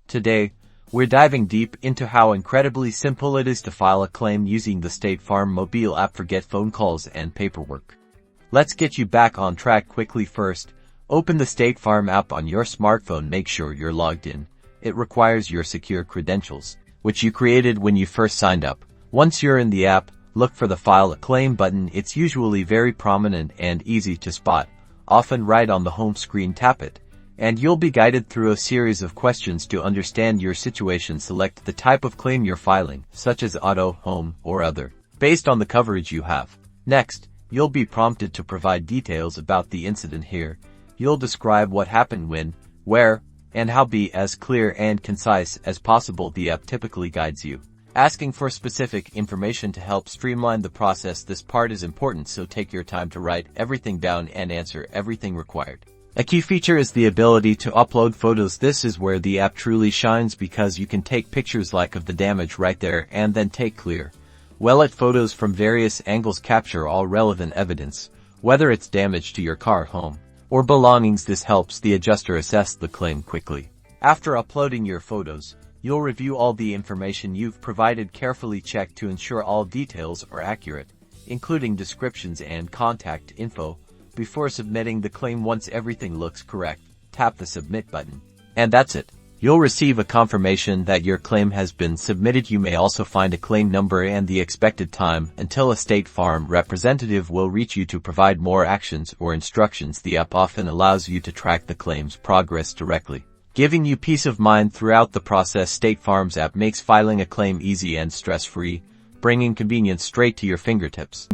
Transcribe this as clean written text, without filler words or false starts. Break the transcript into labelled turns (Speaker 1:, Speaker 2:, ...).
Speaker 1: Today, we're diving deep into how incredibly simple it is to file a claim using the State Farm mobile app. Forget phone calls and paperwork. Let's get you back on track quickly. First, open the State Farm app on your smartphone. Make sure you're logged in. It requires your secure credentials, which you created when you first signed up. Once you're in the app, look for the File a Claim button. It's usually very prominent and easy to spot, often right on the home screen. Tap it, and you'll be guided through a series of questions to understand your situation. Select the type of claim you're filing, such as auto, home, or other, based on the coverage you have. Next, you'll be prompted to provide details about the incident. Here, you'll describe what happened, when, where, and how. Be as clear and concise as possible. The app typically guides you, asking for specific information to help streamline the process. This part is important, so take your time to write everything down and answer everything required. A key feature is the ability to upload photos. This is where the app truly shines, because you can take pictures like of the damage right there and then take clear, well-lit photos from various angles. Capture all relevant evidence, whether it's damage to your car, home, or belongings. This helps the adjuster assess the claim quickly. After uploading your photos, you'll review all the information you've provided carefully. Check to ensure all details are accurate, including descriptions and contact info, before submitting the claim. Once everything looks correct, tap the Submit button. And that's it. You'll receive a confirmation that your claim has been submitted. You may also find a claim number and the expected time until a State Farm representative will reach you to provide more actions or instructions. The app often allows you to track the claim's progress directly, giving you peace of mind throughout the process. State Farm's app makes filing a claim easy and stress-free, bringing convenience straight to your fingertips.